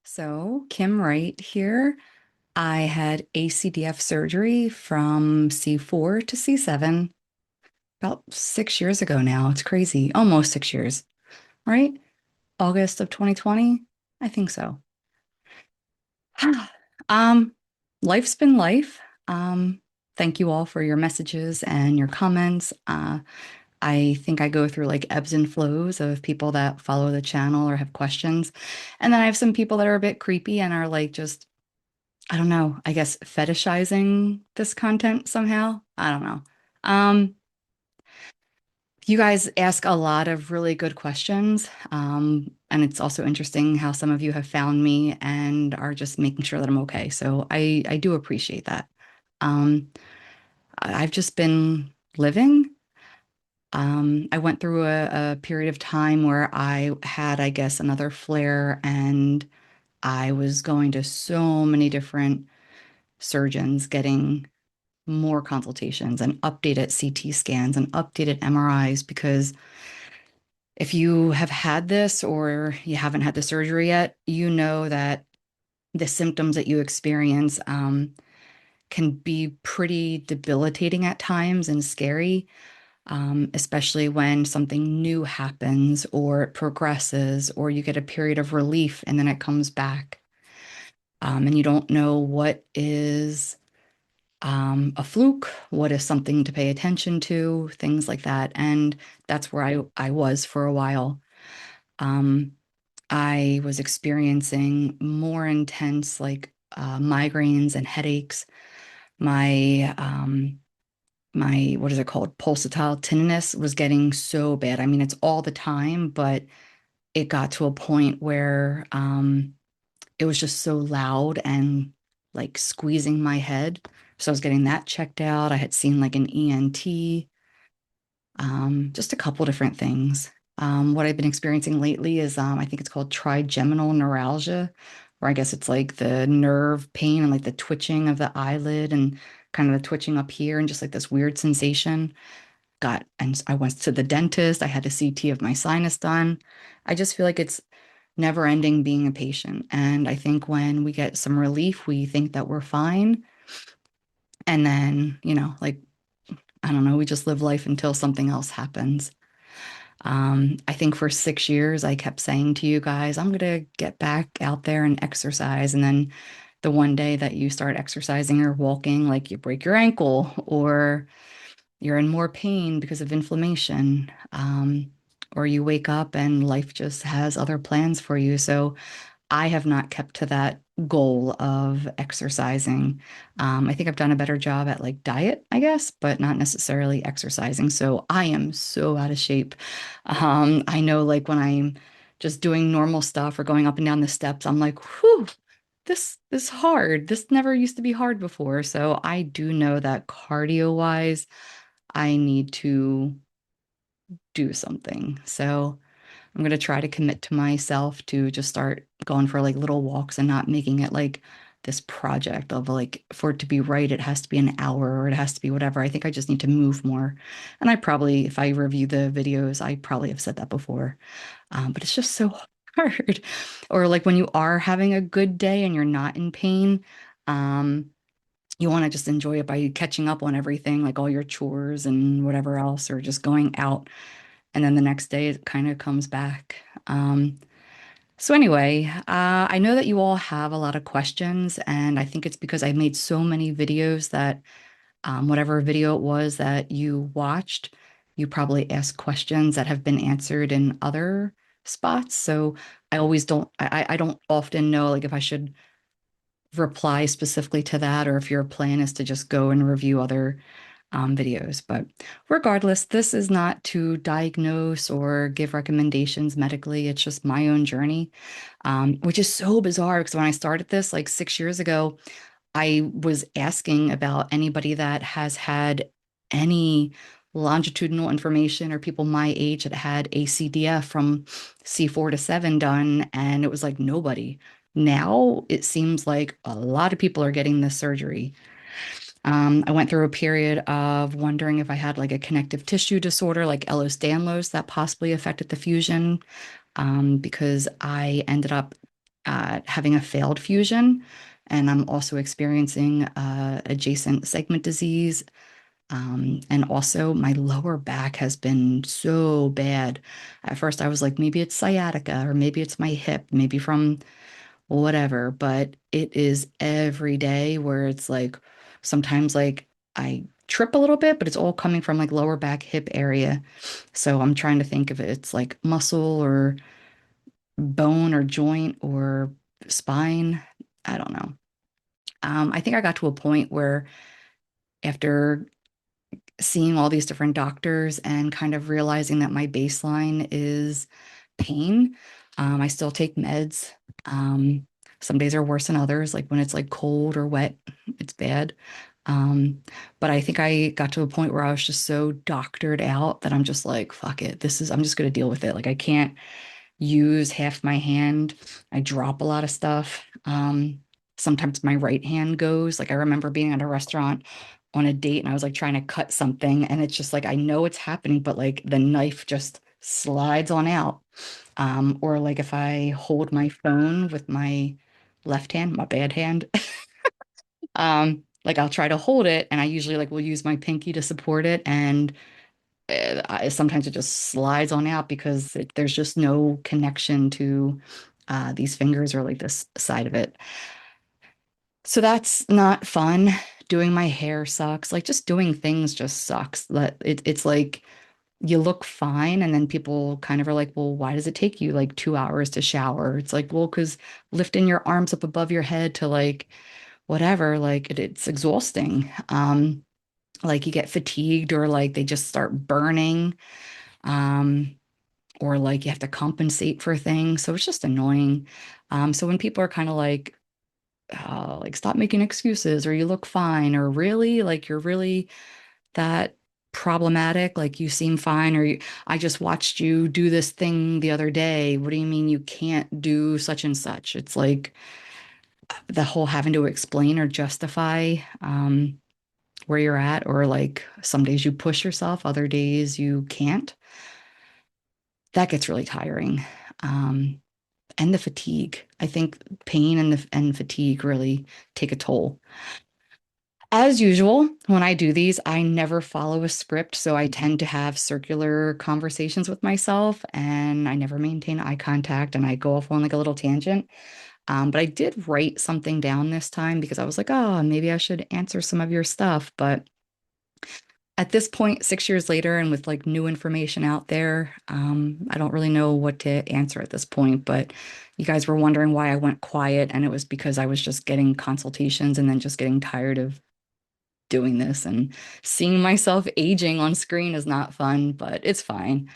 So, Kim Wright here. I had ACDF surgery from C4 to C7 about 6 years ago now. It's crazy. Almost 6 years, right? August of 2020. I think so. Um, life's been life. Um, thank you all for your messages and your comments. I think I go through like ebbs and flows of people that follow the channel or have questions. And then I have some people that are a bit creepy and are like just I don't know, I guess fetishizing this content somehow. I don't know. Um, you guys ask a lot of really good questions. And it's also interesting how some of you have found me and are just making sure that I'm okay. So I do appreciate that. Um, I've just been living. I went through a period of time where I had, I guess, another flare, and I was going to so many different surgeons getting more consultations and updated CT scans and updated MRIs because if you have had this or you haven't had the surgery yet, you know that the symptoms that you experience can be pretty debilitating at times and scary, especially when something new happens or it progresses or you get a period of relief and then it comes back. And you don't know what is a fluke, what is something to pay attention to, things like that. And that's where I was for a while. Um, I was experiencing more intense like migraines and headaches. My what is it called? Pulsatile tinnitus was getting so bad. I mean, it's all the time, but it got to a point where it was just so loud and like squeezing my head. So I was getting that checked out. I had seen like an ENT, just a couple different things. What I've been experiencing lately is I think it's called trigeminal neuralgia, where I guess it's like the nerve pain and like the twitching of the eyelid and kind of the twitching up here and just like this weird sensation. And I went to the dentist. I had a CT of my sinus done. I just feel like it's never ending being a patient. And I think when we get some relief, we think that we're fine. And then, like, I don't know, we just live life until something else happens. I think for 6 years, I kept saying to you guys, I'm going to get back out there and exercise. And then the one day that you start exercising or walking, like you break your ankle or you're in more pain because of inflammation, or you wake up and life just has other plans for you. So I have not kept to that goal of exercising. I think I've done a better job at like diet, I guess, but not necessarily exercising. So I am so out of shape. I know like when I'm just doing normal stuff or going up and down the steps, I'm like, whew, this is hard. This never used to be hard before. So I do know that cardio wise, I need to do something. So I'm going to try to commit to myself to just start going for like little walks and not making it like this project of like for it to be right, it has to be an hour or it has to be whatever. I think I just need to move more. And I probably, if I review the videos, I probably have said that before. But it's just so hard. Or like when you are having a good day and you're not in pain, um, you want to just enjoy it by catching up on everything, like all your chores and whatever else, or just going out and then the next day it kind of comes back. So anyway, I know that you all have a lot of questions, and I think it's because I made so many videos that whatever video it was that you watched, you probably asked questions that have been answered in other spots. So I always don't, I don't often know like if I should reply specifically to that or if your plan is to just go and review other videos. But regardless, this is not to diagnose or give recommendations medically. It's just my own journey, which is so bizarre because when I started this like 6 years ago, I was asking about anybody that has had any longitudinal information or people my age that had ACDF from C4 to 7 done, and it was like nobody. Now it seems like a lot of people are getting this surgery. I went through a period of wondering if I had like a connective tissue disorder, like Ehlers-Danlos, that possibly affected the fusion, because I ended up having a failed fusion, and I'm also experiencing adjacent segment disease. And also, my lower back has been so bad. At first, I was like, maybe it's sciatica, or maybe it's my hip, maybe from whatever, but it is every day where it's like sometimes like I trip a little bit, but it's all coming from like lower back hip area. So I'm trying to think if it's like muscle or bone or joint or spine. I don't know. I think I got to a point where after seeing all these different doctors and kind of realizing that my baseline is pain. I still take meds. Um, some days are worse than others, like when it's like cold or wet, it's bad. Um, but I think I got to a point where I was just so doctored out that I'm just like, fuck it. I'm just going to deal with it. Like I can't use half my hand. I drop a lot of stuff. Sometimes my right hand goes. Like I remember being at a restaurant on a date and I was like trying to cut something and it's just like I know it's happening, but like the knife just slides on out. Or like if I hold my phone with my left hand, my bad hand, like I'll try to hold it and I usually like will use my pinky to support it and sometimes it just slides on out because there's just no connection to these fingers or like this side of it. So that's not fun. Doing my hair sucks. Like just doing things just sucks. It's like you look fine, and then people kind of are like, well, why does it take you like 2 hours to shower? It's like, well, because lifting your arms up above your head to like whatever, like it's exhausting. Like you get fatigued or like they just start burning. Um, or like you have to compensate for things. So it's just annoying. So when people are kind of like stop making excuses or you look fine or really like you're really that problematic, like you seem fine I just watched you do this thing the other day. What do you mean you can't do such and such? It's like the whole having to explain or justify where you're at, or like some days you push yourself, other days you can't. That gets really tiring. Um, and the fatigue. I think pain and fatigue really take a toll. As usual, when I do these, I never follow a script, so I tend to have circular conversations with myself and I never maintain eye contact and I go off on like a little tangent. But I did write something down this time because I was like, oh, maybe I should answer some of your stuff. But at this point, 6 years later, and with like new information out there, I don't really know what to answer at this point. But you guys were wondering why I went quiet, and it was because I was just getting consultations and then just getting tired of doing this and seeing myself aging on screen is not fun, but it's fine.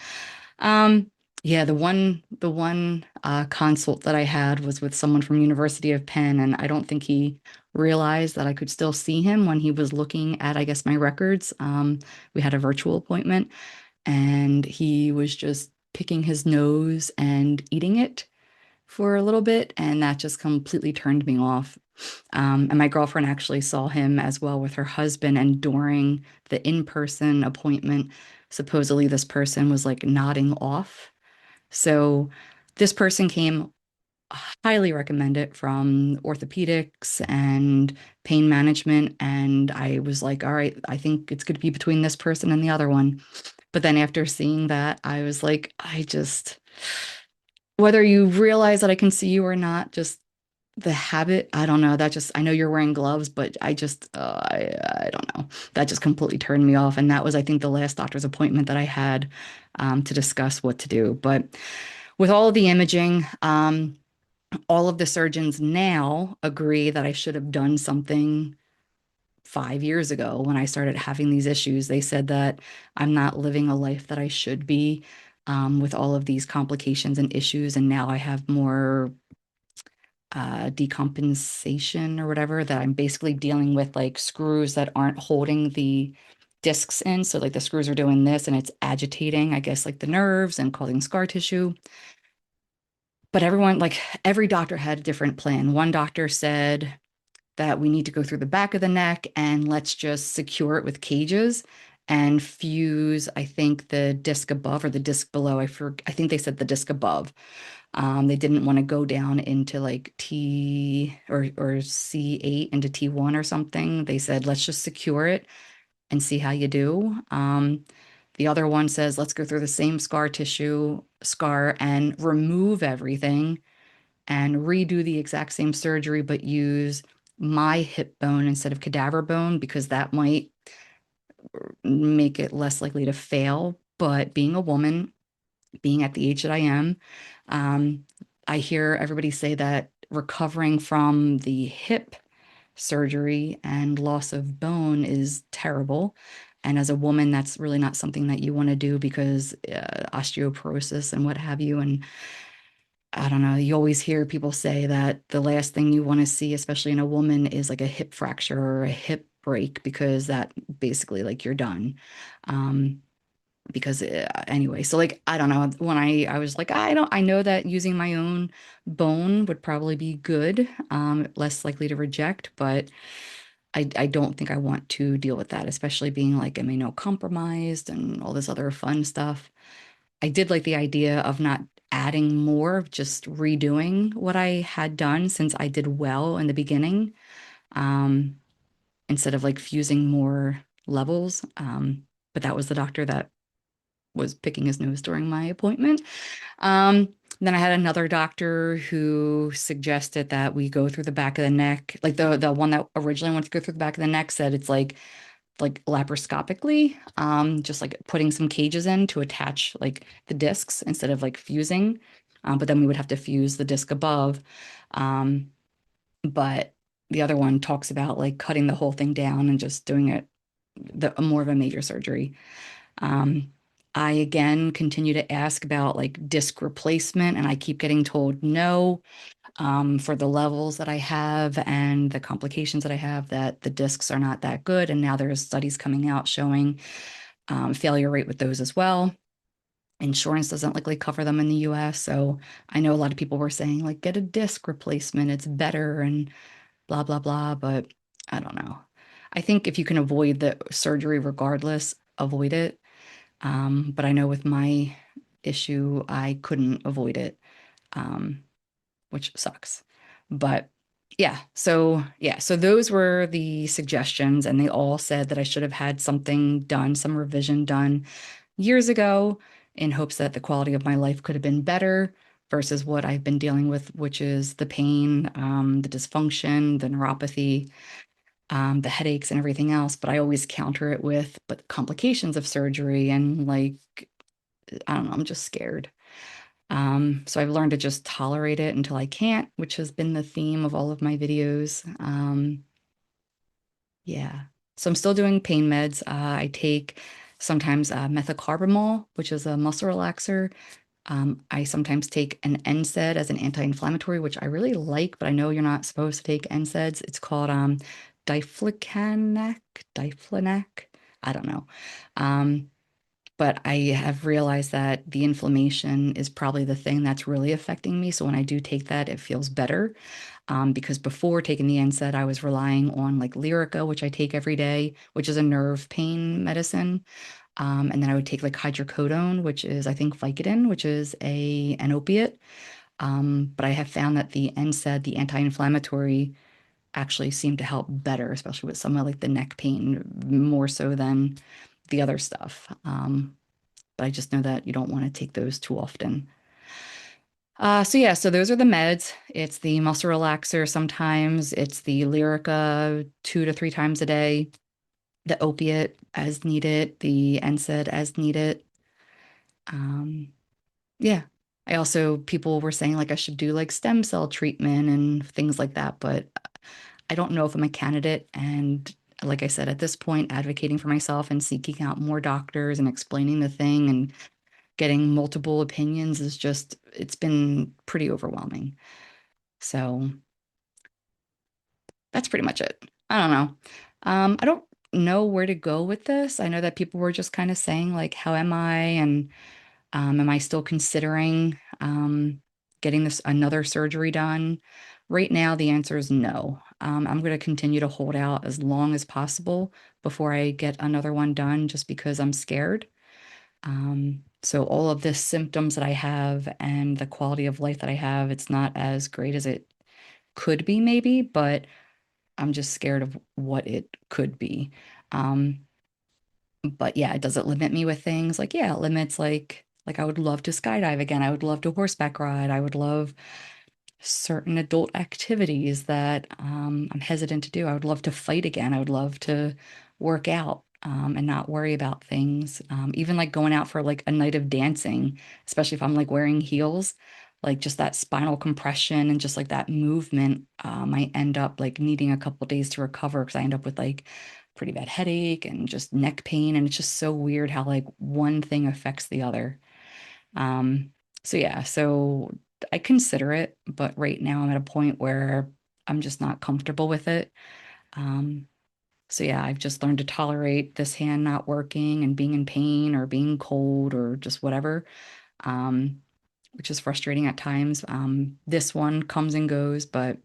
Um, yeah, the one consult that I had was with someone from University of Penn, and I don't think he realized that I could still see him when he was looking at, I guess, my records. We had a virtual appointment, and he was just picking his nose and eating it for a little bit, and that just completely turned me off. And my girlfriend actually saw him as well with her husband, and during the in-person appointment, supposedly this person was like nodding off. So this person came, highly recommend it, from orthopedics and pain management. And I was like, all right, I think it's going to be between this person and the other one. But then after seeing that, I was like, whether you realize that I can see you or not, just the habit, I don't know. That just, I know you're wearing gloves, but I don't know. That just completely turned me off. And that was, I think, the last doctor's appointment that I had to discuss what to do. But with all of the imaging, all of the surgeons now agree that I should have done something 5 years ago when I started having these issues. They said that I'm not living a life that I should be with all of these complications and issues. And now I have more decompensation or whatever, that I'm basically dealing with like screws that aren't holding the discs in. So like the screws are doing this and it's agitating, I guess, like the nerves and causing scar tissue. But everyone, like every doctor had a different plan. One doctor said that we need to go through the back of the neck and let's just secure it with cages and fuse, I think, the disc above or the disc below. I think they said the disc above. They didn't want to go down into like T or C8 into T1 or something. They said, let's just secure it and see how you do. The other one says, let's go through the same scar and remove everything and redo the exact same surgery, but use my hip bone instead of cadaver bone because that might make it less likely to fail. But being a woman, being at the age that I am, um, I hear everybody say that recovering from the hip surgery and loss of bone is terrible. And as a woman, that's really not something that you want to do because osteoporosis and what have you. And I don't know, you always hear people say that the last thing you want to see, especially in a woman, is like a hip fracture or a hip break because that basically like you're done. Um, because anyway, so like I don't know, when I was like I know that using my own bone would probably be good, less likely to reject, but I don't think I want to deal with that, especially being like immunocompromised and all this other fun stuff. I did like the idea of not adding more, just redoing what I had done since I did well in the beginning, um, instead of like fusing more levels. But that was the doctor that was picking his nose during my appointment. Um, then I had another doctor who suggested that we go through the back of the neck. Like the one that originally wanted to go through the back of the neck said it's like laparoscopically, just like putting some cages in to attach like the discs instead of like fusing. But then we would have to fuse the disc above. Um, but the other one talks about like cutting the whole thing down and just doing it the more of a major surgery. Um, I again continue to ask about like disc replacement, and I keep getting told no, for the levels that I have and the complications that I have, that the discs are not that good. And now there's studies coming out showing failure rate with those as well. Insurance doesn't likely cover them in the US. So I know a lot of people were saying, like, get a disc replacement, it's better, and blah, blah, blah. But I don't know. I think if you can avoid the surgery regardless, avoid it. But I know with my issue, I couldn't avoid it, um, which sucks. But so those were the suggestions, and they all said that I should have had something done, some revision done years ago, in hopes that the quality of my life could have been better versus what I've been dealing with, which is the pain, the dysfunction, the neuropathy, the headaches, and everything else. But I always counter it with, but complications of surgery and like I don't know, I'm just scared. So I've learned to just tolerate it until I can't, which has been the theme of all of my videos. Yeah. So I'm still doing pain meds. I take sometimes methocarbamol, which is a muscle relaxer. I sometimes take an NSAID as an anti-inflammatory, which I really like, but I know you're not supposed to take NSAIDs. It's called diflucanac, diflunac. I don't know. Um, but I have realized that the inflammation is probably the thing that's really affecting me. So when I do take that, it feels better. Because before taking the NSAID, I was relying on like Lyrica, which I take every day, which is a nerve pain medicine. And then I would take like hydrocodone, which is, I think, Vicodin, which is an opiate. But I have found that the NSAID, the anti-inflammatory, actually seem to help better, especially with some of like the neck pain, more so than the other stuff. But I just know that you don't want to take those too often. So those are the meds. It's the muscle relaxer sometimes. It's the Lyrica 2 to 3 times a day, the opiate as needed, the NSAID as needed. Um, yeah. I also, people were saying like I should do like stem cell treatment and things like that, but I don't know if I'm a candidate. And like I said, at this point, advocating for myself and seeking out more doctors and explaining the thing and getting multiple opinions is just, it's been pretty overwhelming. So that's pretty much it. I don't know. I don't know where to go with this. I know that people were just kind of saying, like, how am I? And am I still considering getting this another surgery done? Right now, the answer is no. I'm going to continue to hold out as long as possible before I get another one done, just because I'm scared. So all of the symptoms that I have and the quality of life that I have, it's not as great as it could be, maybe, but I'm just scared of what it could be. Um, but yeah, does it limit me with things? Like, yeah, it limits like I would love to skydive again. I would love to horseback ride. I would love certain adult activities that I'm hesitant to do. I would love to fight again. I would love to work out and not worry about things. Even like going out for like a night of dancing, especially if I'm like wearing heels, like just that spinal compression and just like that movement, I end up like needing a couple days to recover because I end up with like pretty bad headache and just neck pain. And it's just so weird how like one thing affects the other. Um, so yeah, so I consider it, but right now I'm at a point where I'm just not comfortable with it. Um, so yeah, I've just learned to tolerate this hand not working and being in pain or being cold or just whatever, um, which is frustrating at times. This one comes and goes, but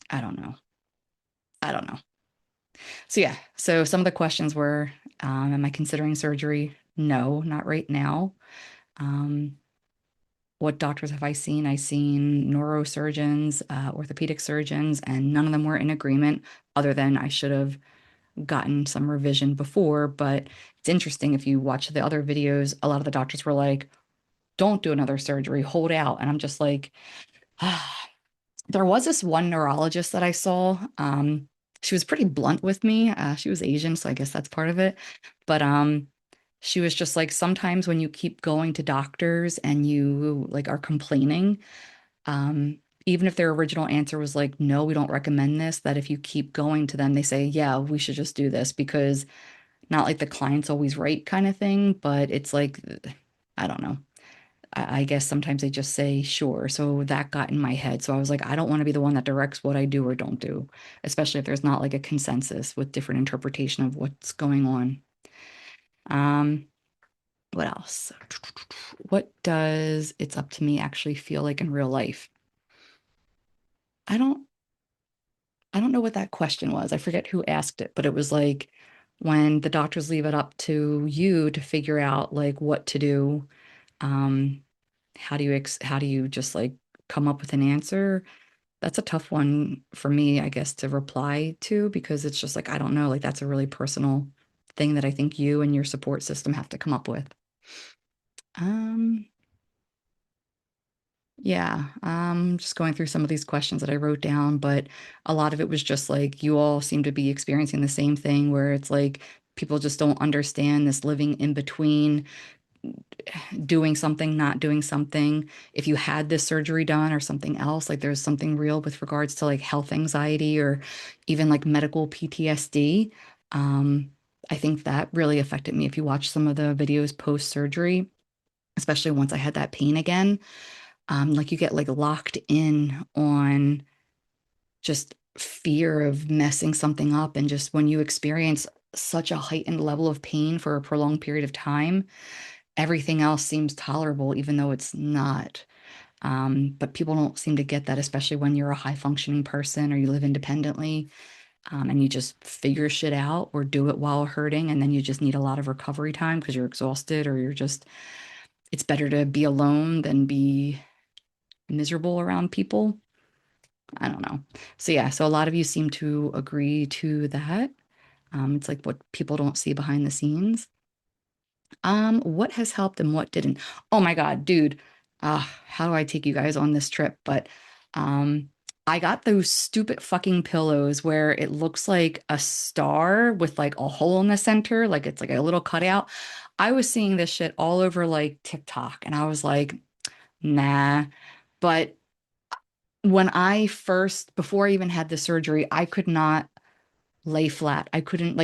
I don't know. I don't know. So yeah, so some of the questions were, am I considering surgery? No, not right now. Um, what doctors have I seen? I've seen neurosurgeons, orthopedic surgeons, and none of them were in agreement, other than I should have gotten some revision before. But it's interesting if you watch the other videos, a lot of the doctors were like, don't do another surgery, hold out. And I'm just like, ah. There was this one neurologist that I saw. She was pretty blunt with me. She was Asian, so I guess that's part of it. But she was just like, sometimes when you keep going to doctors and you like are complaining, even if their original answer was like, no, we don't recommend this, that if you keep going to them, they say, yeah, we should just do this because not like the client's always right kind of thing, but it's like, I don't know. I guess sometimes they just say, sure. So that got in my head. So I was like, I don't want to be the one that directs what I do or don't do, especially if there's not like a consensus with different interpretation of what's going on. Um, what else? What does it's up to me actually feel like in real life? I don't I don't know what that question was. I forget who asked it, but it was like when the doctors leave it up to you to figure out like what to do, um, how do you just like come up with an answer? That's a tough one for me, I guess, to reply to because it's just like I don't know, like that's a really personal thing that I think you and your support system have to come up with. Um, Yeah, just going through some of these questions that I wrote down, but a lot of it was just like you all seem to be experiencing the same thing where it's like people just don't understand this living in between doing something, not doing something. If you had this surgery done or something else, like there's something real with regards to like health anxiety or even like medical PTSD. Um, I think that really affected me. If you watch some of the videos post surgery, especially once I had that pain again, like you get like locked in on just fear of messing something up. And just when you experience such a heightened level of pain for a prolonged period of time, everything else seems tolerable, even though it's not. But people don't seem to get that, especially when you're a high functioning person or you live independently, and you just figure shit out or do it while hurting. And then you just need a lot of recovery time because you're exhausted or you're just, it's better to be alone than be miserable around people. I don't know. So yeah, so a lot of you seem to agree to that. It's like what people don't see behind the scenes. What has helped and what didn't? Oh my God, dude. How do I take you guys on this trip? But um, I got those stupid fucking pillows where it looks like a star with like a hole in the center, like it's like a little cutout. I was seeing this shit all over like TikTok, and I was like, nah. But when I first, before I even had the surgery, I could not lay flat. I couldn't,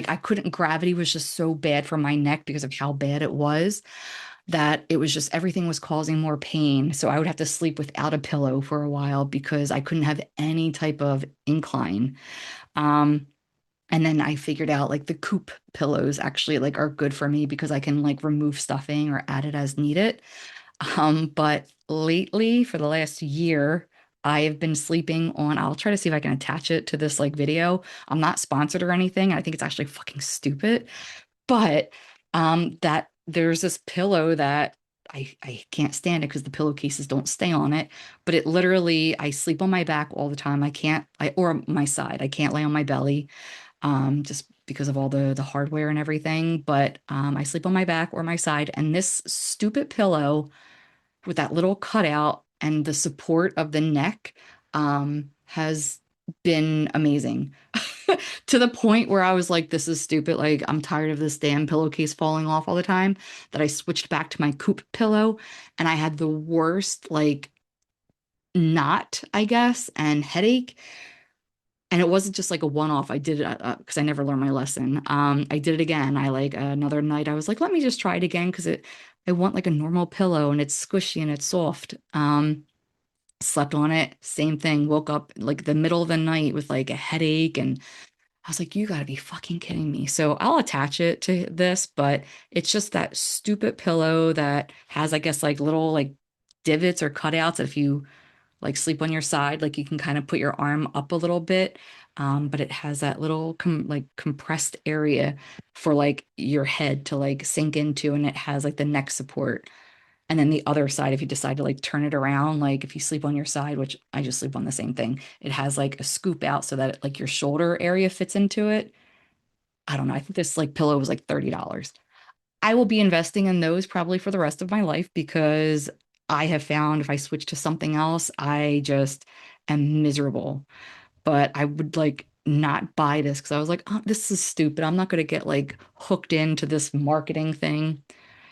gravity was just so bad for my neck because of how bad it was that it was just everything was causing more pain. So I would have to sleep without a pillow for a while because I couldn't have any type of incline. Um, and then I figured out like the coop pillows actually like are good for me because I can like remove stuffing or add it as needed. But lately, for the last year, I have been sleeping on, I'll try to see if I can attach it to this like video. I'm not sponsored or anything. I think it's actually fucking stupid. But that there's this pillow that I can't stand it because the pillowcases don't stay on it. But it literally, I sleep on my back all the time. I can't, or my side. I can't lay on my belly, just because of all the hardware and everything. But I sleep on my back or my side. And this stupid pillow with that little cutout and the support of the neck has been amazing. To the point where I was like, this is stupid. Like, I'm tired of this damn pillowcase falling off all the time. That I switched back to my coupe pillow and I had the worst, like, knot, I guess, and headache. And it wasn't just like a one-off. I did it because I never learned my lesson. I did it again. I like another night. I was like, let me just try it again because I want like a normal pillow and it's squishy and it's soft. Slept on it, same thing. Woke up like the middle of the night with like a headache, and I was like, you gotta be fucking kidding me. So I'll attach it to this, but it's just that stupid pillow that has, I guess, like little like divots or cutouts that if you like sleep on your side, like you can kind of put your arm up a little bit. But it has that little like compressed area for like your head to like sink into, and it has like the neck support. And then the other side, if you decide to like turn it around, like if you sleep on your side, which I just sleep on the same thing, it has like a scoop out so that like your shoulder area fits into it. I don't know. I think this like pillow was like $30. I will be investing in those probably for the rest of my life because I have found if I switch to something else, I just am miserable. But I would like not buy this because I was like, oh, this is stupid. I'm not going to get like hooked into this marketing thing.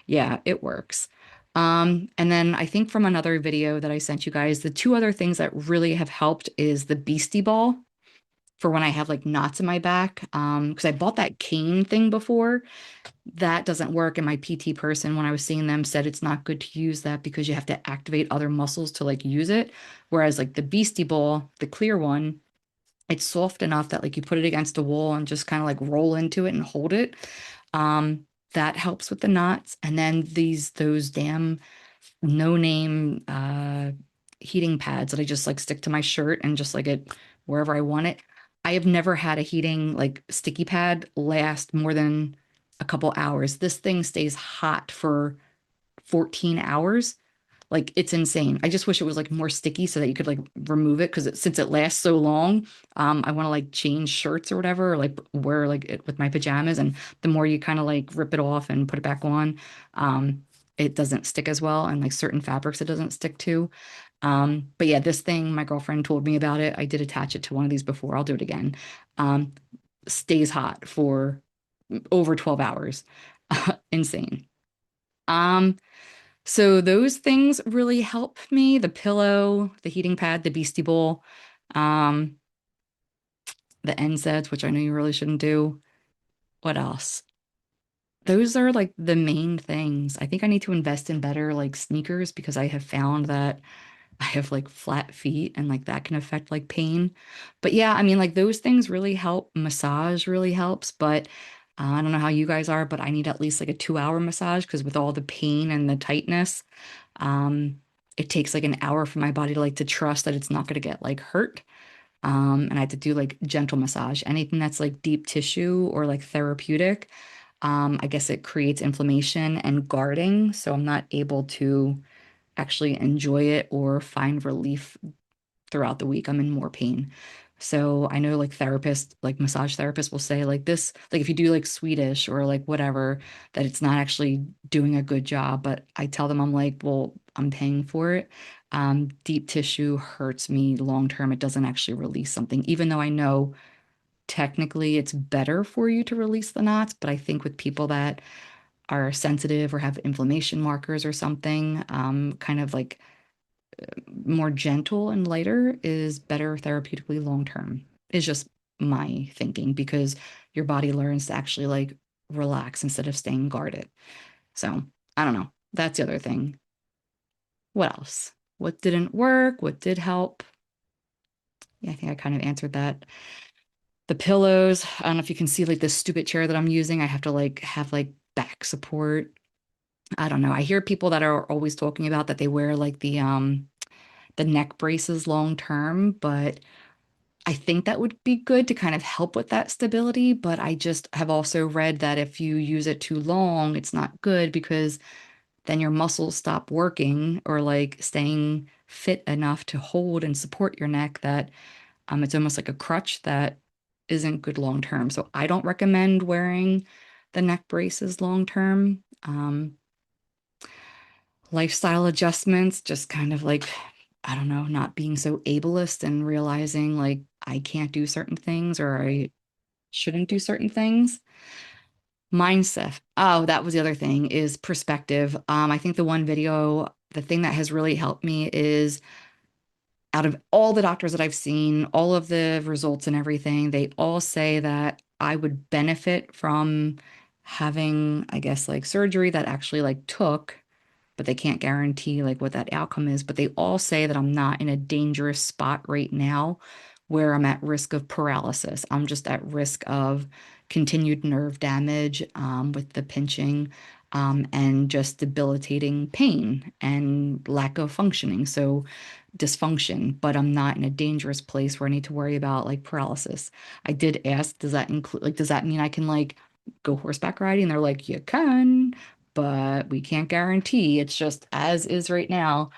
Yeah, it works. And then I think from another video that I sent you guys, the two other things that really have helped is the Beastie Ball for when I have like knots in my back. Because I bought that cane thing before. That doesn't work. And my PT person, when I was seeing them, said it's not good to use that because you have to activate other muscles to like use it. Whereas like the Beastie Ball, the clear one, it's soft enough that like you put it against a wall and just kind of like roll into it and hold it. That helps with the knots. And then those damn no name heating pads that I just like stick to my shirt and just like it wherever I want it. I have never had a heating like sticky pad last more than a couple hours. This thing stays hot for 14 hours. Like it's insane. I just wish it was like more sticky so that you could like remove it because since it lasts so long, I want to like change shirts or whatever, or like wear like it with my pajamas. And the more you kind of like rip it off and put it back on, it doesn't stick as well. And like certain fabrics, it doesn't stick to. But yeah, this thing, my girlfriend told me about it. I did attach it to one of these before. I'll do it again. Um, Stays hot for over 12 hours. Insane. Um, so those things really help me. The pillow, the heating pad, the Beastie Bowl, um, the NSAIDs, which I know you really shouldn't do. What else? Those are like the main things. I think I need to invest in better like sneakers because I have found that I have like flat feet and like that can affect like pain. But yeah, I mean like those things really help. Massage really helps, but I don't know how you guys are, but I need at least like a 2 hour massage because with all the pain and the tightness, um, it takes like an hour for my body to like to trust that it's not going to get like hurt. And I have to do like gentle massage. Anything that's like deep tissue or like therapeutic, I guess it creates inflammation and guarding. So I'm not able to actually enjoy it or find relief throughout the week. I'm in more pain. So I know like therapists, like massage therapists will say like this, like if you do like Swedish or like whatever, that it's not actually doing a good job. But I tell them, I'm like, well, I'm paying for it. Deep tissue hurts me long term. It doesn't actually release something, even though I know technically it's better for you to release the knots. But I think with people that are sensitive or have inflammation markers or something, kind of like more gentle and lighter is better therapeutically long term, is just my thinking because your body learns to actually like relax instead of staying guarded. So I don't know. That's the other thing. What else? What didn't work? What did help? Yeah, I think I kind of answered that. The pillows. I don't know if you can see like this stupid chair that I'm using. I have to like have like back support. I don't know. I hear people that are always talking about that they wear like the neck braces long term, but I think that would be good to kind of help with that stability, but I just have also read that if you use it too long, it's not good because then your muscles stop working or like staying fit enough to hold and support your neck that it's almost like a crutch that isn't good long term. So I don't recommend wearing the neck braces long term. Lifestyle adjustments, just kind of like, I don't know, not being so ableist and realizing like I can't do certain things or I shouldn't do certain things. Mindset. Oh, that was the other thing is perspective. I think the one video, the thing that has really helped me is out of all the doctors that I've seen, all of the results and everything, they all say that I would benefit from having, I guess, like surgery that actually like took, but they can't guarantee like what that outcome is. But they all say that I'm not in a dangerous spot right now where I'm at risk of paralysis. I'm just at risk of continued nerve damage with the pinching and just debilitating pain and lack of functioning. So dysfunction, but I'm not in a dangerous place where I need to worry about like paralysis. I did ask, does that include like, does that mean I can like go horseback riding? They're like, you can, but we can't guarantee. It's just as is right now.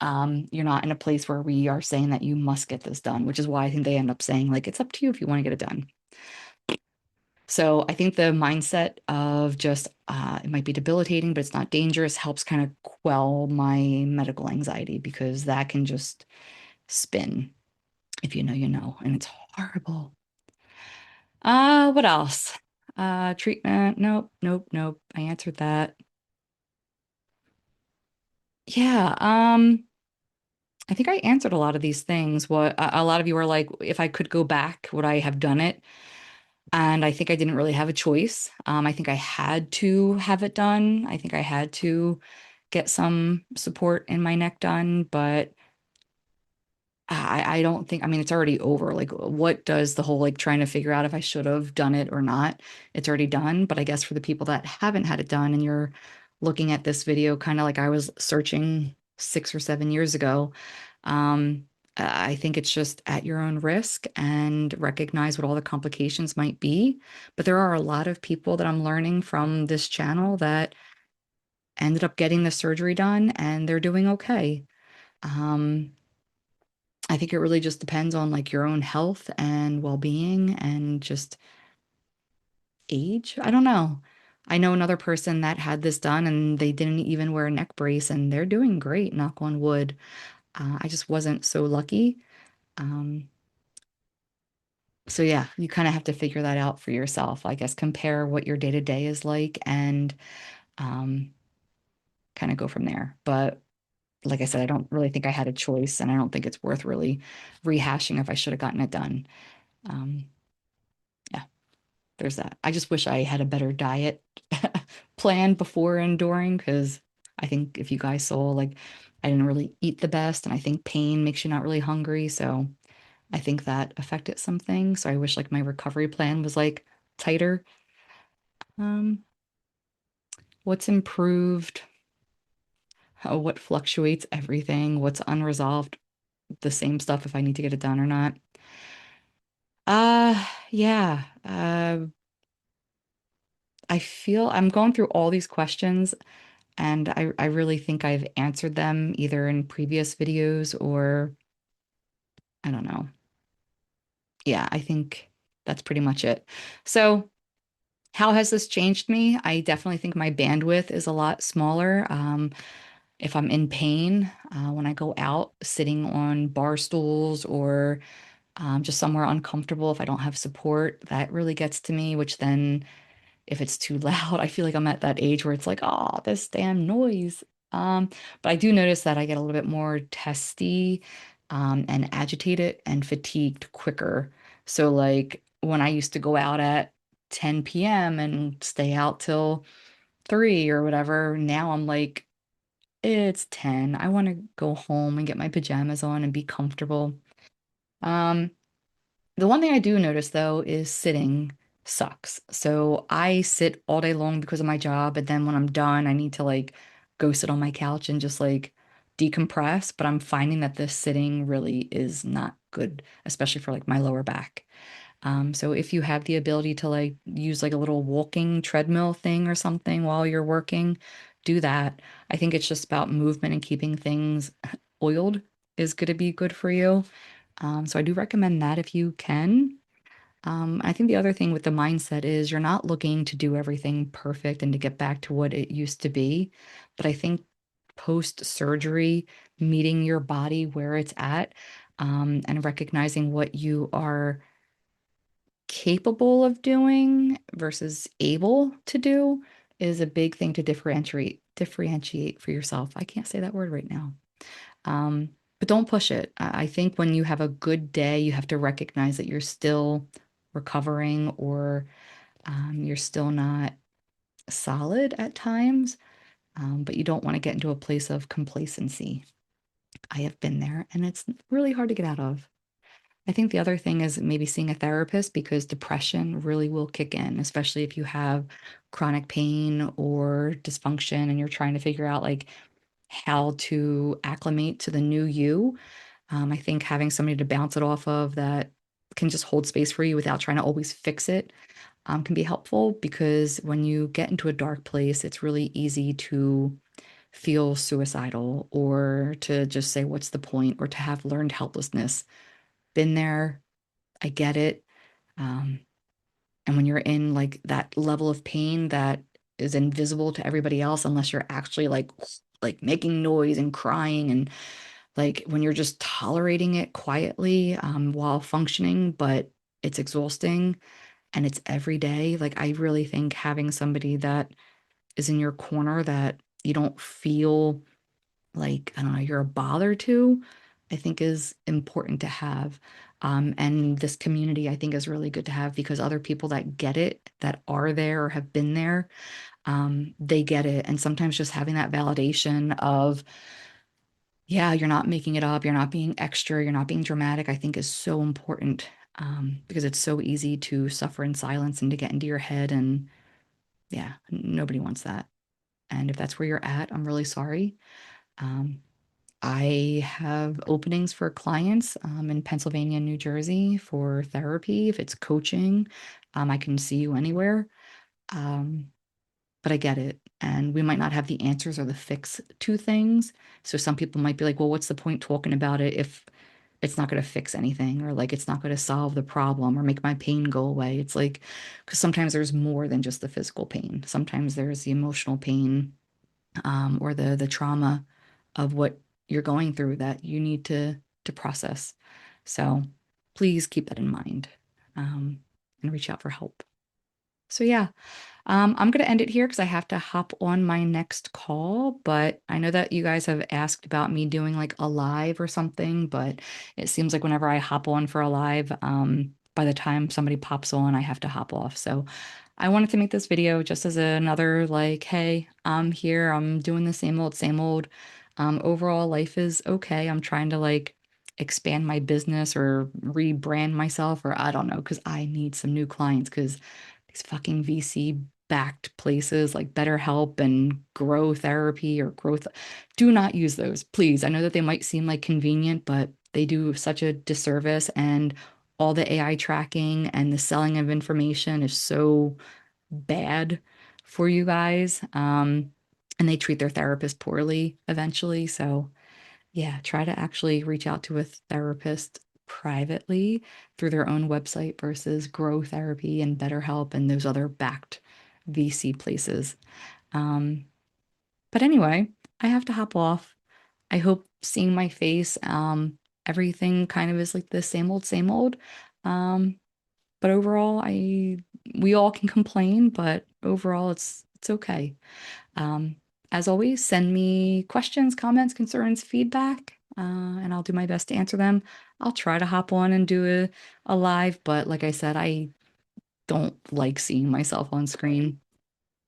You're not in a place where we are saying that you must get this done, which is why I think they end up saying like it's up to you if you want to get it done. So I think the mindset of just it might be debilitating, but it's not dangerous helps kind of quell my medical anxiety because that can just spin. If you know, you know, and it's horrible. What else? Treatment. Nope, nope, nope. I answered that. Yeah, I think I answered a lot of these things. What a lot of you are like, if I could go back, would I have done it? And I think I didn't really have a choice. I think I had to have it done. I think I had to get some support in my neck done, but I don't think, I mean, it's already over. Like, what does the whole like trying to figure out if I should have done it or not? It's already done. But I guess for the people that haven't had it done and you're looking at this video, kind of like I was searching 6 or 7 years ago, I think it's just at your own risk and recognize what all the complications might be. But there are a lot of people that I'm learning from this channel that ended up getting the surgery done and they're doing okay. Um, I think it really just depends on like your own health and well-being and just age. I don't know. I know another person that had this done and they didn't even wear a neck brace and they're doing great, knock on wood. I just wasn't so lucky. Um, so yeah, you kind of have to figure that out for yourself. I guess compare what your day-to-day is like and um, kind of go from there. But like I said, I don't really think I had a choice and I don't think it's worth really rehashing if I should have gotten it done. Um, yeah. There's that. I just wish I had a better diet plan before and during because I think if you guys saw, like, I didn't really eat the best, and I think pain makes you not really hungry. So I think that affected some things. So I wish like my recovery plan was like tighter. Um, what's improved? What fluctuates everything? What's unresolved? The same stuff if I need to get it done or not. Yeah. I feel I'm going through all these questions. And I really think I've answered them either in previous videos or I don't know. Yeah, I think that's pretty much it. So, how has this changed me? I definitely think my bandwidth is a lot smaller. If I'm in pain, when I go out sitting on bar stools or just somewhere uncomfortable, if I don't have support, that really gets to me, which then if it's too loud. I feel like I'm at that age where it's like, oh, this damn noise. Um, but I do notice that I get a little bit more testy, and agitated and fatigued quicker. So like when I used to go out at 10 p.m. and stay out till 3 or whatever, now I'm like, it's 10. I want to go home and get my pajamas on and be comfortable. Um, the one thing I do notice though is sitting sucks. So I sit all day long because of my job, and then when I'm done, I need to like go sit on my couch and just like decompress, but I'm finding that this sitting really is not good, especially for like my lower back. So if you have the ability to like use like a little walking treadmill thing or something while you're working, do that. I think it's just about movement and keeping things oiled is going to be good for you. So I do recommend that if you can. I think the other thing with the mindset is you're not looking to do everything perfect and to get back to what it used to be. But I think post surgery, meeting your body where it's at, and recognizing what you are capable of doing versus able to do is a big thing to differentiate for yourself. I can't say that word right now. But don't push it. I think when you have a good day, you have to recognize that you're still recovering or you're still not solid at times, but you don't want to get into a place of complacency. I have been there and it's really hard to get out of. I think the other thing is maybe seeing a therapist because depression really will kick in, especially if you have chronic pain or dysfunction and you're trying to figure out like how to acclimate to the new you. I think having somebody to bounce it off of that can just hold space for you without trying to always fix it, can be helpful because when you get into a dark place, it's really easy to feel suicidal or to just say, what's the point? Or to have learned helplessness. Been there, I get it. Um, and when you're in like that level of pain that is invisible to everybody else, unless you're actually like making noise and crying and like when you're just tolerating it quietly while functioning, but it's exhausting and it's every day. Like I really think having somebody that is in your corner that you don't feel like, I don't know, you're a bother to, I think is important to have. And this community, I think, is really good to have because other people that get it, that are there or have been there, they get it. And sometimes just having that validation of, yeah, you're not making it up, you're not being extra, you're not being dramatic, I think is so important because it's so easy to suffer in silence and to get into your head. And yeah, nobody wants that. And if that's where you're at, I'm really sorry. Um, I have openings for clients in Pennsylvania and New Jersey for therapy. If it's coaching, I can see you anywhere. Um, but I get it. And we might not have the answers or the fix to things. So some people might be like, well, what's the point talking about it if it's not going to fix anything or like it's not going to solve the problem or make my pain go away? It's like, because sometimes there's more than just the physical pain. Sometimes there's the emotional pain or the trauma of what you're going through that you need to process. So please keep that in mind and reach out for help. So yeah, I'm going to end it here because I have to hop on my next call. But I know that you guys have asked about me doing like a live or something, but it seems like whenever I hop on for a live, by the time somebody pops on, I have to hop off. So I wanted to make this video just as another like, hey, I'm here. I'm doing the same old, same old. Overall, life is okay. I'm trying to like expand my business or rebrand myself, or I don't know, because I need some new clients because these fucking VC backed places like BetterHelp and Grow Therapy or Growth, do not use those, please. I know that they might seem like convenient, but they do such a disservice. And all the AI tracking and the selling of information is so bad for you guys. And they treat their therapist poorly eventually. So, yeah, try to actually reach out to a therapist privately through their own website versus Grow Therapy and BetterHelp and those other backed VC places. Um, but anyway, I have to hop off. I hope seeing my face, everything kind of is like the same old, same old. Um, but overall, we all can complain, but overall it's okay. Um, as always, send me questions, comments, concerns, feedback, and I'll do my best to answer them. I'll try to hop on and do a live, but like I said, I don't like seeing myself on screen.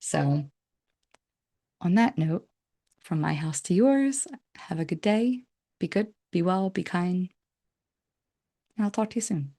So, on that note, from my house to yours, have a good day. Be good, be well, be kind, and I'll talk to you soon.